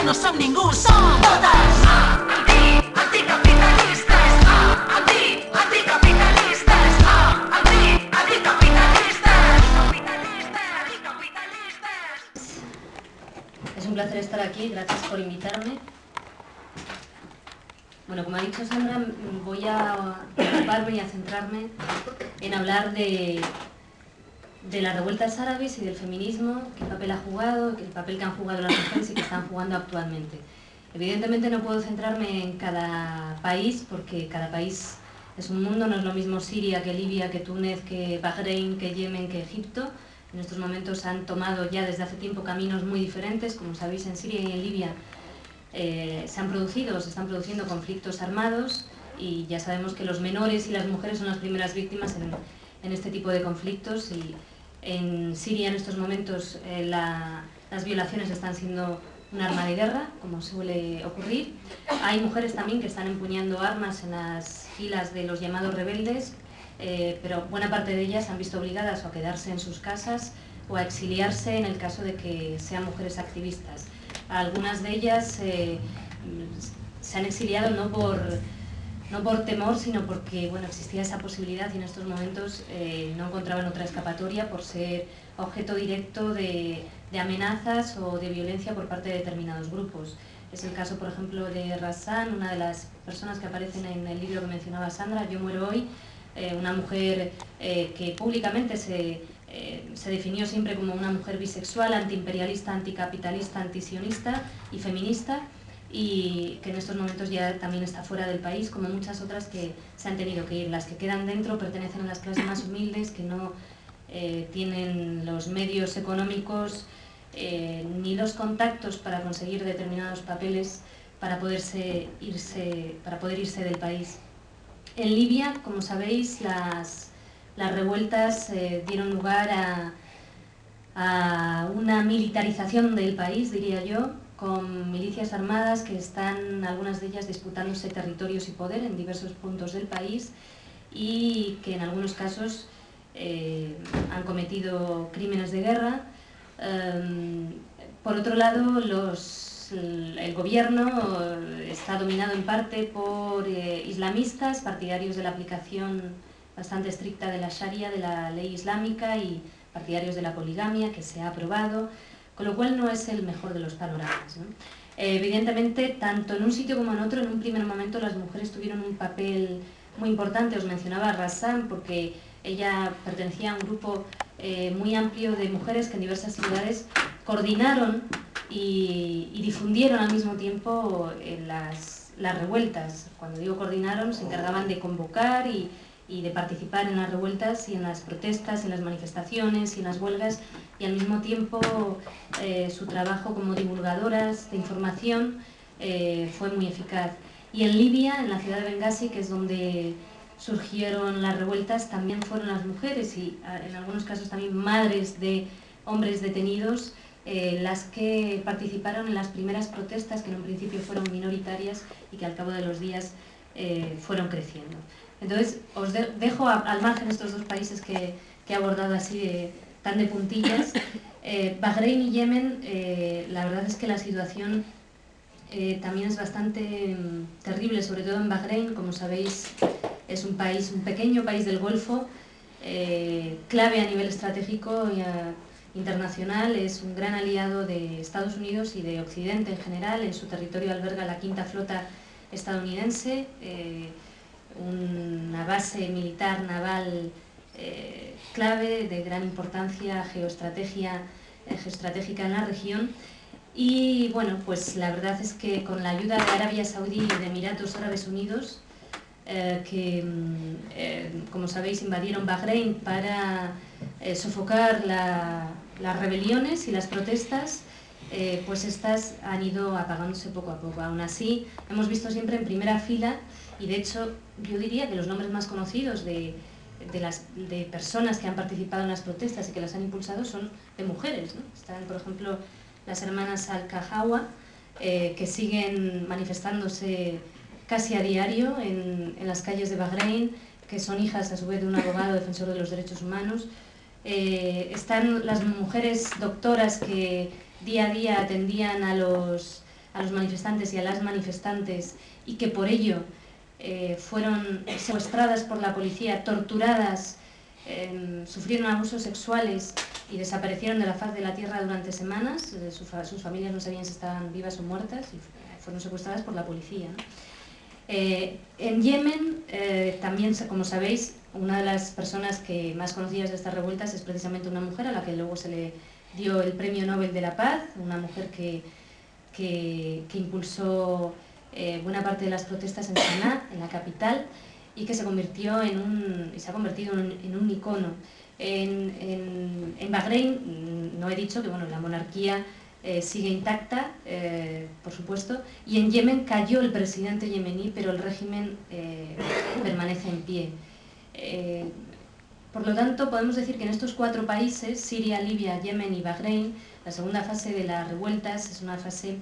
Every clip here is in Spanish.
no som ningú, som totes anticapitalistes, anticapitalistes, anticapitalistes. Es un placer estar aquí, gracias por invitarme. Bueno, como ha dicho Sandra, voy a ocuparme y a centrarme en hablar de las revueltas árabes y del feminismo, qué papel ha jugado, el papel que han jugado las mujeres y que están jugando actualmente. Evidentemente no puedo centrarme en cada país, porque cada país es un mundo, no es lo mismo Siria que Libia, que Túnez, que Bahrein, que Yemen, que Egipto. En estos momentos han tomado ya desde hace tiempo caminos muy diferentes. Como sabéis, en Siria y en Libia se están produciendo conflictos armados, y ya sabemos que los menores y las mujeres son las primeras víctimas en este tipo de conflictos. Y en Siria en estos momentos las violaciones están siendo un arma de guerra, como suele ocurrir. Hay mujeres también que están empuñando armas en las filas de los llamados rebeldes, pero buena parte de ellas se han visto obligadas o a quedarse en sus casas o a exiliarse en el caso de que sean mujeres activistas. Algunas de ellas se han exiliado no por temor, sino porque existía esa posibilidad, y en estos momentos no encontraban otra escapatoria por ser objeto directo de amenazas o de violencia por parte de determinados grupos. Es el caso, por ejemplo, de Razan, una de las personas que aparecen en el libro que mencionaba Sandra, Yo muero hoy, una mujer que públicamente se definió siempre como una mujer bisexual, antiimperialista, anticapitalista, antisionista y feminista, y que en estos momentos ya también está fuera del país, como muchas otras que se han tenido que ir. Las que quedan dentro pertenecen a las clases más humildes, que no tienen los medios económicos ni los contactos para conseguir determinados papeles para poder irse del país. En Libia, como sabéis, las revueltas dieron lugar a una militarización del país, diría yo, con milicias armadas que están, algunas de ellas, disputándose territorios y poder en diversos puntos del país, y que en algunos casos han cometido crímenes de guerra. Por otro lado, el gobierno está dominado en parte por islamistas, partidarios de la aplicación bastante estricta de la Sharia, de la ley islámica, y partidarios de la poligamia, que se ha aprobado, con lo cual no es el mejor de los panoramas, ¿no? Evidentemente, tanto en un sitio como en otro, en un primer momento las mujeres tuvieron un papel muy importante. Os mencionaba a Razan porque ella pertenecía a un grupo muy amplio de mujeres que en diversas ciudades coordinaron y difundieron al mismo tiempo las revueltas. Cuando digo coordinaron, se encargaban de convocar y de participar en las revueltas y en las protestas, en las manifestaciones y en las huelgas, y al mismo tiempo su trabajo como divulgadoras de información fue muy eficaz. Y en Libia, en la ciudad de Bengasi, que es donde surgieron las revueltas, también fueron las mujeres, y en algunos casos también madres de hombres detenidos, las que participaron en las primeras protestas, que en un principio fueron minoritarias y que al cabo de los días fueron creciendo. Entonces, os dejo al margen estos dos países que he abordado así tan de puntillas. Bahrein y Yemen, la verdad es que la situación también es bastante terrible, sobre todo en Bahrein. Como sabéis, es un pequeño país del Golfo, clave a nivel estratégico internacional. Es un gran aliado de Estados Unidos y de Occidente en general. En su territorio alberga la quinta flota estadounidense, una base militar naval clave, de gran importancia geoestratégica en la región. Y bueno, pues la verdad es que con la ayuda de Arabia Saudí y de Emiratos Árabes Unidos, que como sabéis invadieron Bahrein para sofocar las rebeliones y las protestas, pues estas han ido apagándose poco a poco. Aún así, hemos visto siempre en primera fila, y de hecho yo diría que los nombres más conocidos de personas que han participado en las protestas y que las han impulsado son de mujeres, ¿no? Están, por ejemplo, las hermanas Al-Kahawa, que siguen manifestándose casi a diario en las calles de Bahrein, que son hijas a su vez de un abogado defensor de los derechos humanos. Están las mujeres doctoras que día a día atendían a a los manifestantes y a las manifestantes y que por ello fueron secuestradas por la policía, torturadas, sufrieron abusos sexuales y desaparecieron de la faz de la tierra durante semanas. Sus familias no sabían si estaban vivas o muertas y fueron secuestradas por la policía, ¿no? En Yemen, también, como sabéis, una de las personas que más conocidas de estas revueltas es precisamente una mujer a la que luego se le dio el Premio Nobel de la Paz, una mujer que impulsó buena parte de las protestas en Sanaa, en la capital, y que se ha convertido en un icono. En Bahrein, no he dicho que bueno, la monarquía sigue intacta, por supuesto, y en Yemen cayó el presidente yemení, pero el régimen permanece en pie. Por lo tanto, podemos decir que en estos 4 países, Siria, Libia, Yemen y Bahrein, la segunda fase de las revueltas es una fase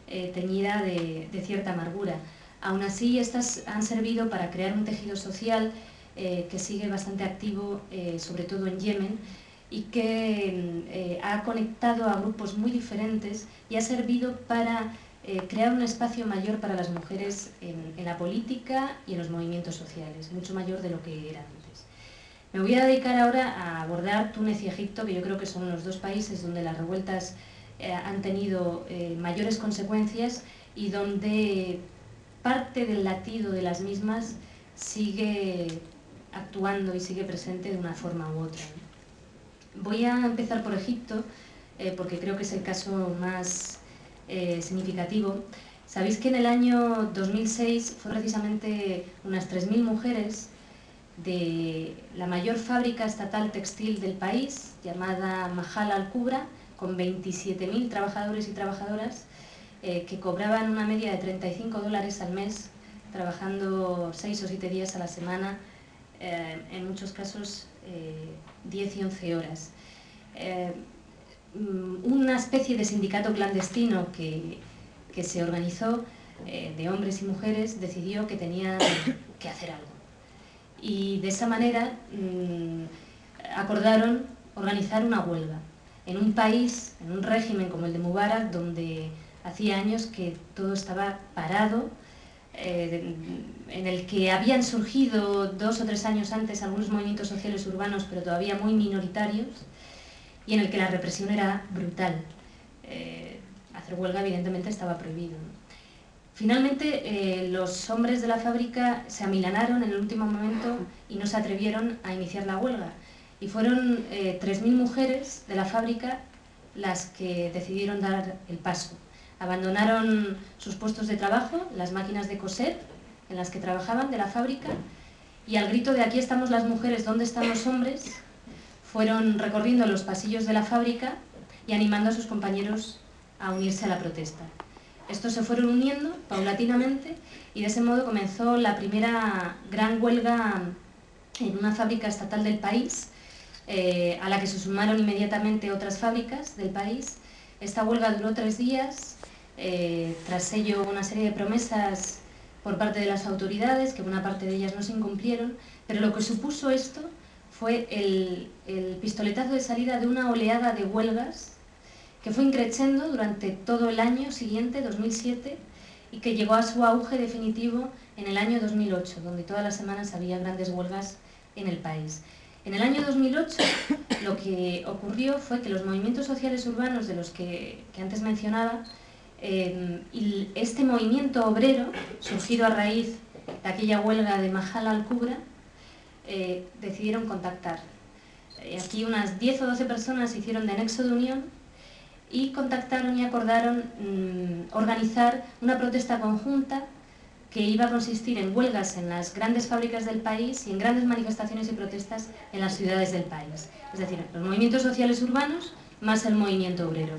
teñida de cierta amargura. Aún así, estas han servido para crear un tejido social que sigue bastante activo, sobre todo en Yemen, y que ha conectado a grupos muy diferentes y ha servido para crear un espacio mayor para las mujeres en la política y en los movimientos sociales, mucho mayor de lo que era antes. Me voy a dedicar ahora a abordar Túnez y Egipto, que yo creo que son los 2 países donde las revueltas han tenido mayores consecuencias y donde parte del latido de las mismas sigue actuando y sigue presente de una forma u otra. Voy a empezar por Egipto, porque creo que es el caso más significativo. Sabéis que en el año 2006 fue precisamente unas 3.000 mujeres de la mayor fábrica estatal textil del país, llamada Mahal Al-Kubra, con 27.000 trabajadores y trabajadoras, que cobraban una media de $35 al mes, trabajando 6 o 7 días a la semana, en muchos casos 10 y 11 horas. Una especie de sindicato clandestino que se organizó, de hombres y mujeres, decidió que tenían que hacer algo. Y de esa manera acordaron organizar una huelga en un país, en un régimen como el de Mubarak, donde hacía años que todo estaba parado, en el que habían surgido 2 o 3 años antes algunos movimientos sociales urbanos, pero todavía muy minoritarios, y en el que la represión era brutal. Hacer huelga evidentemente estaba prohibido, ¿no? Finalmente, los hombres de la fábrica se amilanaron en el último momento y no se atrevieron a iniciar la huelga. Y fueron 3.000 mujeres de la fábrica las que decidieron dar el paso. Abandonaron sus puestos de trabajo, las máquinas de coser en las que trabajaban de la fábrica, y al grito de "aquí estamos las mujeres, ¿dónde están los hombres?", fueron recorriendo los pasillos de la fábrica y animando a sus compañeros a unirse a la protesta. Estos se fueron uniendo paulatinamente y de ese modo comenzó la primera gran huelga en una fábrica estatal del país, a la que se sumaron inmediatamente otras fábricas del país. Esta huelga duró 3 días, tras ello una serie de promesas por parte de las autoridades, que una parte de ellas no se incumplieron, pero lo que supuso esto fue el pistoletazo de salida de una oleada de huelgas que fue increciendo durante todo el año siguiente, 2007, y que llegó a su auge definitivo en el año 2008, donde todas las semanas había grandes huelgas en el país. En el año 2008 lo que ocurrió fue que los movimientos sociales urbanos de los que antes mencionaba, y este movimiento obrero, surgido a raíz de aquella huelga de Mahal Al-Kubra, decidieron contactar. Aquí unas 10 o 12 personas hicieron de nexo de unión y contactaron y acordaron organizar una protesta conjunta que iba a consistir en huelgas en las grandes fábricas del país y en grandes manifestaciones y protestas en las ciudades del país. Es decir, los movimientos sociales urbanos más el movimiento obrero.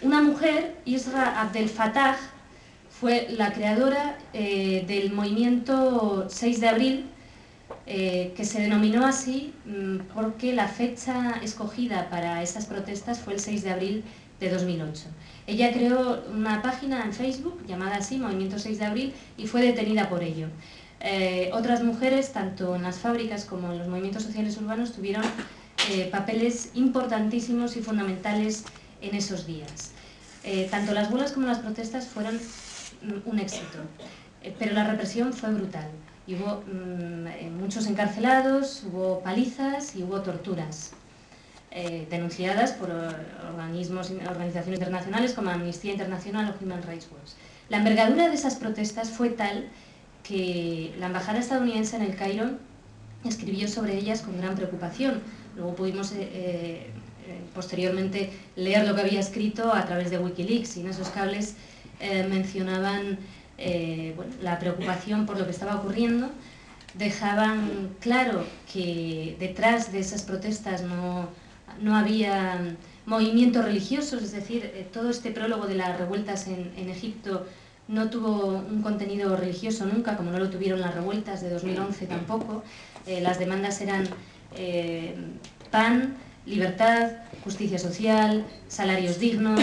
Una mujer, Isra Abdel Fattah, fue la creadora del movimiento 6 de abril, que se denominó así porque la fecha escogida para esas protestas fue el 6 de abril de 2008. Ella creó una página en Facebook llamada así, Movimiento 6 de Abril, y fue detenida por ello. Otras mujeres, tanto en las fábricas como en los movimientos sociales urbanos, tuvieron papeles importantísimos y fundamentales en esos días. Tanto las huelgas como las protestas fueron un éxito, pero la represión fue brutal. Y hubo muchos encarcelados, hubo palizas y hubo torturas, denunciadas por organizaciones internacionales como Amnistía Internacional o Human Rights Watch. La envergadura de esas protestas fue tal que la embajada estadounidense en el Cairo escribió sobre ellas con gran preocupación. Luego pudimos posteriormente leer lo que había escrito a través de Wikileaks, y en esos cables mencionaban bueno, la preocupación por lo que estaba ocurriendo. Dejaban claro que detrás de esas protestas no había movimientos religiosos, es decir, todo este prólogo de las revueltas en Egipto no tuvo un contenido religioso nunca, como no lo tuvieron las revueltas de 2011 tampoco. Las demandas eran pan, libertad, justicia social, salarios dignos,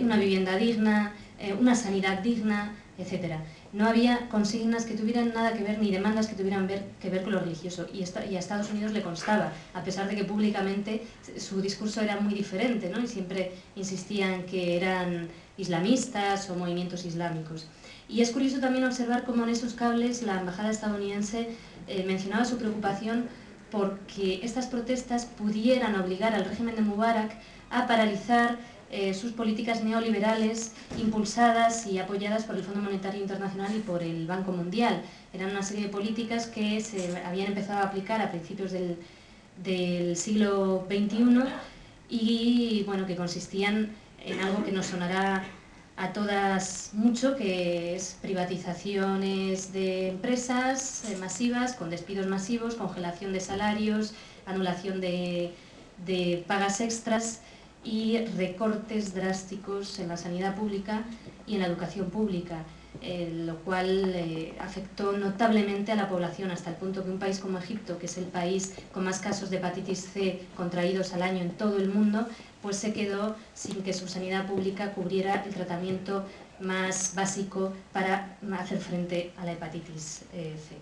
una vivienda digna, una sanidad digna, etc. No había consignas que tuvieran nada que ver, ni demandas que tuvieran que ver con lo religioso. Y a Estados Unidos le constaba, a pesar de que públicamente su discurso era muy diferente, ¿no? Y siempre insistían que eran islamistas o movimientos islámicos. Y es curioso también observar cómo en esos cables la embajada estadounidense mencionaba su preocupación porque estas protestas pudieran obligar al régimen de Mubarak a paralizar sus políticas neoliberales impulsadas y apoyadas por el Fondo Monetario Internacional y por el Banco Mundial. Eran una serie de políticas que se habían empezado a aplicar a principios del siglo XXI y bueno, que consistían en algo que nos sonará a todas mucho, que es privatizaciones de empresas masivas, con despidos masivos, congelación de salarios, anulación de pagas extras y recortes drásticos en la sanidad pública y en la educación pública, lo cual afectó notablemente a la población, hasta el punto que un país como Egipto, que es el país con más casos de hepatitis C contraídos al año en todo el mundo, pues se quedó sin que su sanidad pública cubriera el tratamiento más básico para hacer frente a la hepatitis C.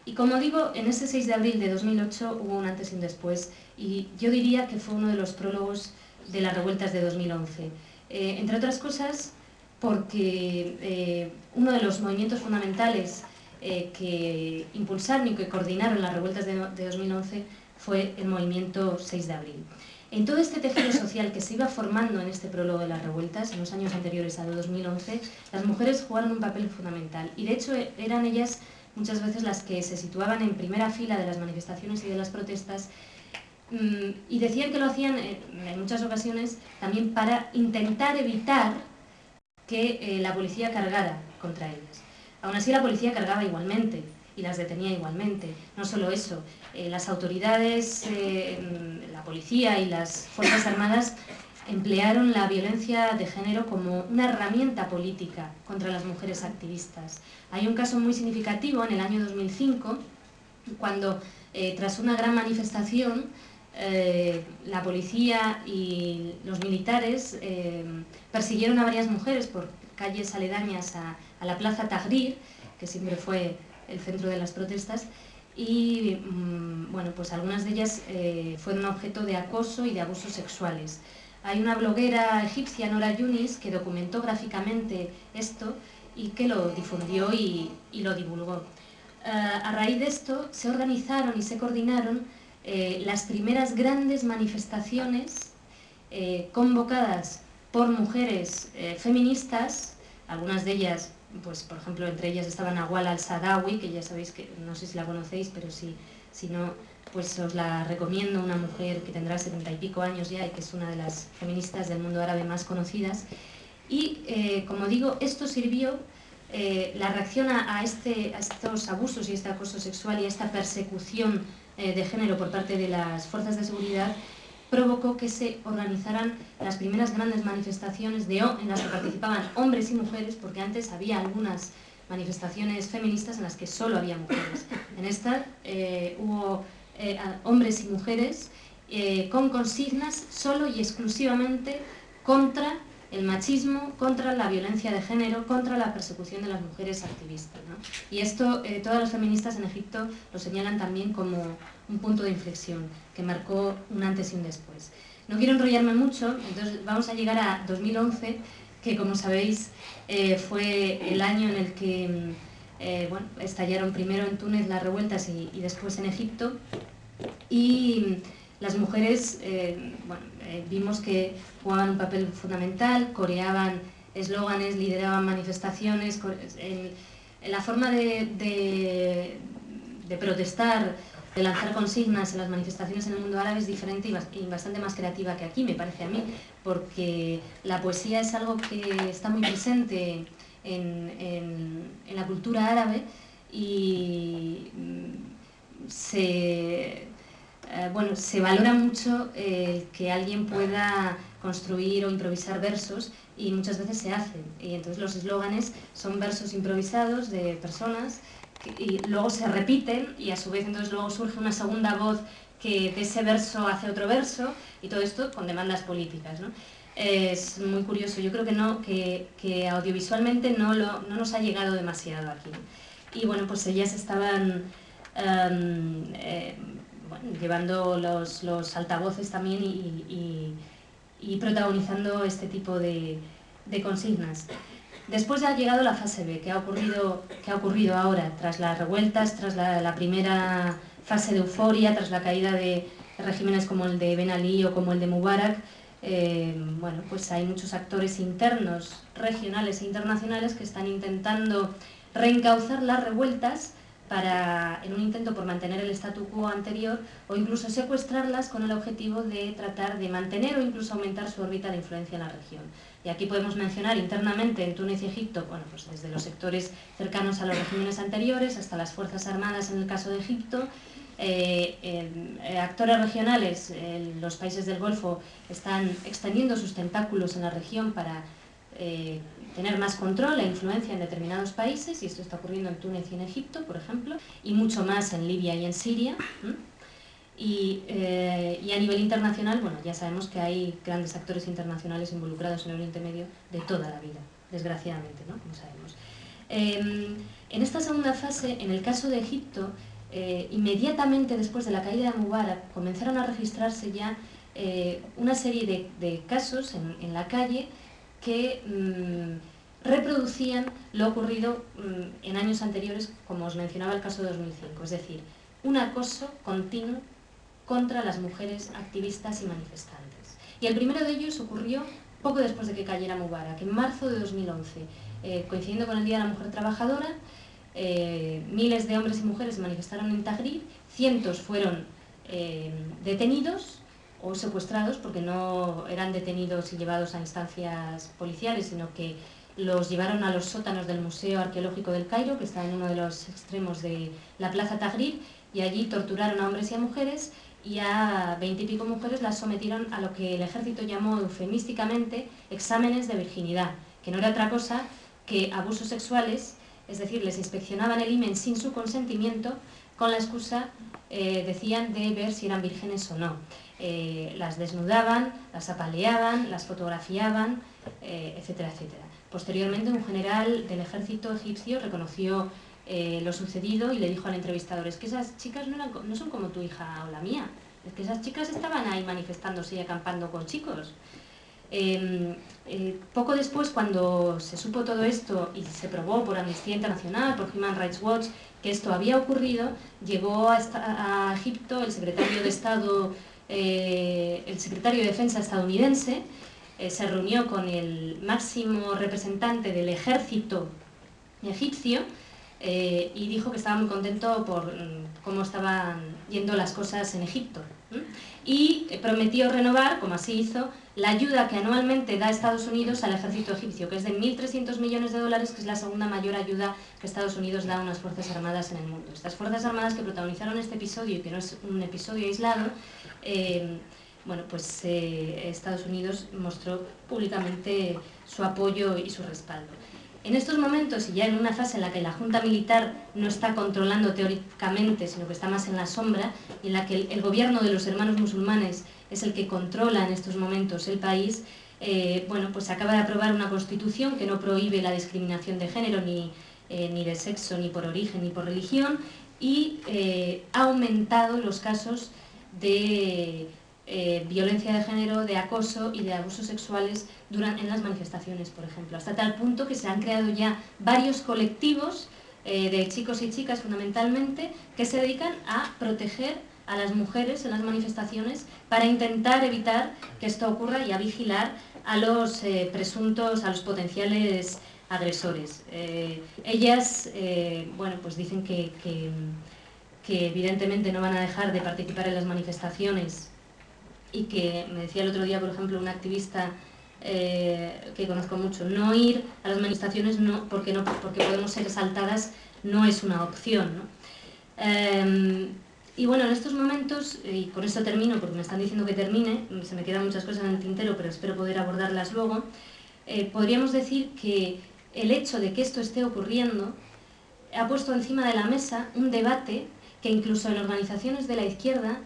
Y como digo, en ese 6 de abril de 2008 hubo un antes y un después, y yo diría que fue uno de los prólogos de las revueltas de 2011. Entre otras cosas, porque uno de los movimientos fundamentales que impulsaron y que coordinaron las revueltas de 2011 fue el movimiento 6 de abril. En todo este tejido social que se iba formando en este prólogo de las revueltas, en los años anteriores a 2011, las mujeres jugaron un papel fundamental, y de hecho eran ellas muchas veces las que se situaban en primera fila de las manifestaciones y de las protestas, y decían que lo hacían en muchas ocasiones también para intentar evitar que la policía cargara contra ellas. Aún así, la policía cargaba igualmente y las detenía igualmente. No solo eso, las autoridades, la policía y las Fuerzas Armadas emplearon la violencia de género como una herramienta política contra las mujeres activistas. Hay un caso muy significativo en el año 2005, cuando tras una gran manifestación, la policía y los militares persiguieron a varias mujeres por calles aledañas a la Plaza Tahrir, que siempre fue el centro de las protestas, y bueno, pues algunas de ellas fueron objeto de acoso y de abusos sexuales. Hay una bloguera egipcia, Nora Yunis, que documentó gráficamente esto y que lo difundió y lo divulgó. A raíz de esto se organizaron y se coordinaron las primeras grandes manifestaciones convocadas por mujeres feministas, algunas de ellas, pues por ejemplo, entre ellas estaba Nawal al-Saadawi, que ya sabéis, que no sé si la conocéis, pero si no, pues os la recomiendo, una mujer que tendrá 70 y pico años ya y que es una de las feministas del mundo árabe más conocidas. Y como digo, esto sirvió, la reacción a estos abusos y este acoso sexual y a esta persecución de género por parte de las fuerzas de seguridad provocó que se organizaran las primeras grandes manifestaciones en las que participaban hombres y mujeres, porque antes había algunas manifestaciones feministas en las que solo había mujeres. En esta hubo hombres y mujeres con consignas solo y exclusivamente contra el machismo, contra la violencia de género, contra la persecución de las mujeres activistas, ¿no? Y esto todas las feministas en Egipto lo señalan también como un punto de inflexión que marcó un antes y un después. No quiero enrollarme mucho, entonces vamos a llegar a 2011, que como sabéis fue el año en el que bueno, estallaron primero en Túnez las revueltas y después en Egipto. Y las mujeres bueno, vimos que jugaban un papel fundamental, coreaban eslóganes, lideraban manifestaciones. En la forma de protestar, de lanzar consignas en las manifestaciones en el mundo árabe es diferente y bastante más creativa que aquí, me parece a mí, porque la poesía es algo que está muy presente en la cultura árabe y bueno, se valora mucho que alguien pueda construir o improvisar versos y muchas veces se hacen. Y entonces los eslóganes son versos improvisados de personas y luego se repiten y a su vez entonces luego surge una segunda voz que de ese verso hace otro verso y todo esto con demandas políticas, ¿no? Es muy curioso, yo creo que audiovisualmente no nos ha llegado demasiado aquí, ¿no? Y bueno, pues ellas estaban bueno, llevando los altavoces también y protagonizando este tipo de consignas. Después ha llegado la fase B, que ha ocurrido ahora, tras las revueltas, tras la primera fase de euforia, tras la caída de regímenes como el de Ben Ali o como el de Mubarak. Bueno, pues hay muchos actores internos, regionales e internacionales que están intentando reencauzar las revueltas en un intento por mantener el statu quo anterior o incluso secuestrarlas con el objetivo de tratar de mantener o incluso aumentar su órbita de influencia en la región. Y aquí podemos mencionar internamente en Túnez y Egipto, bueno, pues desde los sectores cercanos a los regímenes anteriores hasta las Fuerzas Armadas en el caso de Egipto. Actores regionales, los países del Golfo están extendiendo sus tentáculos en la región para tener más control e influencia en determinados países, y esto está ocurriendo en Túnez y en Egipto, por ejemplo, y mucho más en Libia y en Siria. Y a nivel internacional, bueno, ya sabemos que hay grandes actores internacionales involucrados en el Oriente Medio de toda la vida, desgraciadamente, ¿no? Como sabemos. En esta segunda fase, en el caso de Egipto, inmediatamente después de la caída de Mubarak, comenzaron a registrarse ya una serie de casos en la calle que reproducían lo ocurrido en años anteriores, como os mencionaba el caso de 2005, es decir, un acoso continuo contra las mujeres activistas y manifestantes. Y el primero de ellos ocurrió poco después de que cayera Mubarak, en marzo de 2011, coincidiendo con el Día de la Mujer Trabajadora. Miles de hombres y mujeres se manifestaron en Tahrir, cientos fueron detenidos o secuestrados, porque no eran detenidos y llevados a instancias policiales, sino que los llevaron a los sótanos del Museo Arqueológico del Cairo, que está en uno de los extremos de la Plaza Tahrir, y allí torturaron a hombres y a mujeres, y a 20 y pico mujeres las sometieron a lo que el ejército llamó eufemísticamente exámenes de virginidad, que no era otra cosa que abusos sexuales, es decir, les inspeccionaban el himen sin su consentimiento, con la excusa, decían, de ver si eran vírgenes o no. Las desnudaban, las apaleaban, las fotografiaban, etcétera, etcétera. Posteriormente, un general del ejército egipcio reconoció lo sucedido y le dijo al entrevistador: es que esas chicas no son como tu hija o la mía, es que esas chicas estaban ahí manifestándose y acampando con chicos. Poco después, cuando se supo todo esto y se probó por Amnistía Internacional, por Human Rights Watch, que esto había ocurrido, llegó a Egipto el secretario de Estado, el secretario de Defensa estadounidense, se reunió con el máximo representante del ejército egipcio y dijo que estaba muy contento por cómo estaban yendo las cosas en Egipto. Y prometió renovar, como así hizo, la ayuda que anualmente da Estados Unidos al ejército egipcio, que es de 1.300 millones de dólares, que es la segunda mayor ayuda que Estados Unidos da a unas fuerzas armadas en el mundo. Estas fuerzas armadas que protagonizaron este episodio, y que no es un episodio aislado, bueno, pues Estados Unidos mostró públicamente su apoyo y su respaldo. En estos momentos, y ya en una fase en la que la Junta Militar no está controlando teóricamente, sino que está más en la sombra, y en la que el gobierno de los hermanos musulmanes es el que controla en estos momentos el país, bueno, pues se acaba de aprobar una constitución que no prohíbe la discriminación de género, ni de sexo, ni por origen, ni por religión, y ha aumentado los casos de violencia de género, de acoso y de abusos sexuales en las manifestaciones, por ejemplo, hasta tal punto que se han creado ya varios colectivos de chicos y chicas fundamentalmente que se dedican a proteger a las mujeres en las manifestaciones para intentar evitar que esto ocurra y a vigilar a los presuntos, a los potenciales agresores. Ellas, bueno, pues dicen que evidentemente no van a dejar de participar en las manifestaciones y que, me decía el otro día, por ejemplo, una activista que conozco mucho, no ir a las manifestaciones porque podemos ser asaltadas no es una opción, ¿no? Y bueno, en estos momentos, y con esto termino porque me están diciendo que termine, se me quedan muchas cosas en el tintero, pero espero poder abordarlas luego, podríamos decir que el hecho de que esto esté ocurriendo ha puesto encima de la mesa un debate que incluso en organizaciones de la izquierda,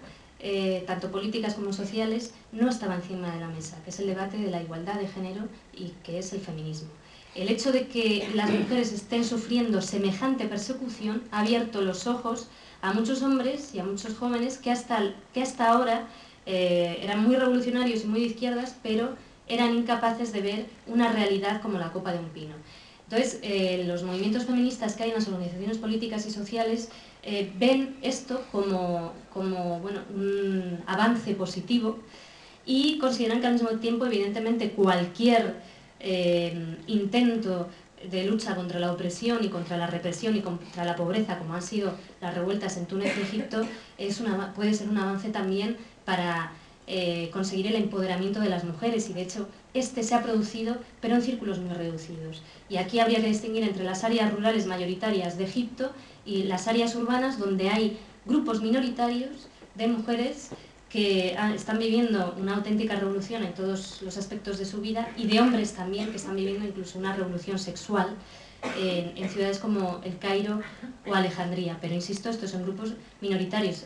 tanto políticas como sociales, no estaba encima de la mesa, que es el debate de la igualdad de género y que es el feminismo. El hecho de que las mujeres estén sufriendo semejante persecución ha abierto los ojos a muchos hombres y a muchos jóvenes que hasta ahora eran muy revolucionarios y muy de izquierdas, pero eran incapaces de ver una realidad como la copa de un pino. Entonces, los movimientos feministas que hay en las organizaciones políticas y sociales ven esto como bueno, un avance positivo y consideran que al mismo tiempo, evidentemente, cualquier intento de lucha contra la opresión y contra la represión y contra la pobreza, como han sido las revueltas en Túnez y Egipto, puede ser un avance también para conseguir el empoderamiento de las mujeres, y de hecho este se ha producido, pero en círculos muy reducidos. Y aquí habría que distinguir entre las áreas rurales mayoritarias de Egipto y las áreas urbanas, donde hay grupos minoritarios de mujeres que están viviendo una auténtica revolución en todos los aspectos de su vida, y de hombres también que están viviendo incluso una revolución sexual en ciudades como El Cairo o Alejandría. Pero insisto, estos son grupos minoritarios.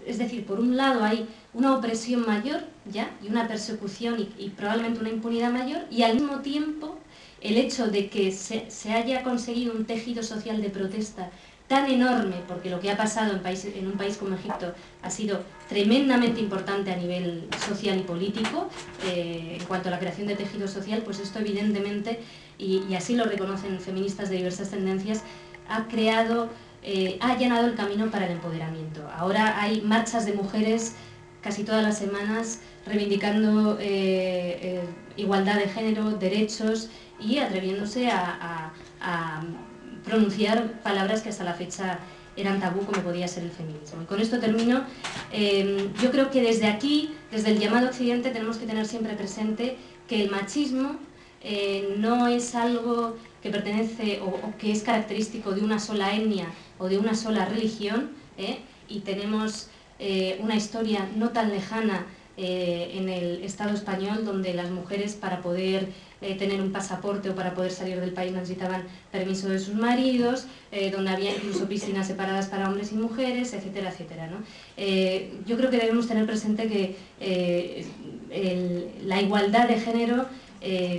Es decir, por un lado hay una opresión mayor ya y una persecución y probablemente una impunidad mayor, y al mismo tiempo el hecho de que se haya conseguido un tejido social de protesta tan enorme, porque lo que ha pasado en un país como Egipto ha sido tremendamente importante a nivel social y político, en cuanto a la creación de tejido social, pues esto evidentemente, y así lo reconocen feministas de diversas tendencias, ha allanado el camino para el empoderamiento. Ahora hay marchas de mujeres casi todas las semanas reivindicando igualdad de género, derechos, y atreviéndose a pronunciar palabras que hasta la fecha eran tabú, como podía ser el feminismo. Y con esto termino. Yo creo que desde aquí, desde el llamado Occidente, tenemos que tener siempre presente que el machismo no es algo que pertenece o que es característico de una sola etnia o de una sola religión, y tenemos una historia no tan lejana en el Estado español, donde las mujeres, para poder tener un pasaporte o para poder salir del país, necesitaban permiso de sus maridos, donde había incluso piscinas separadas para hombres y mujeres, etcétera, etcétera, ¿no? Yo creo que debemos tener presente que la igualdad de género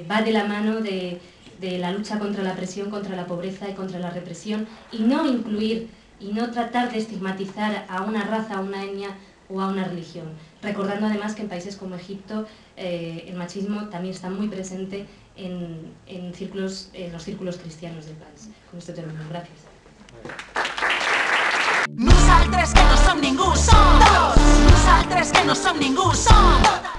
va de la mano de la lucha contra la opresión, contra la pobreza y contra la represión, y no incluir y no tratar de estigmatizar a una raza, a una etnia o a una religión, recordando además que en países como Egipto el machismo también está muy presente en los círculos cristianos del país. Con esto termino. Gracias. Nosaltres que no som ningú, som tots. Nosaltres que no som ningú, som totes.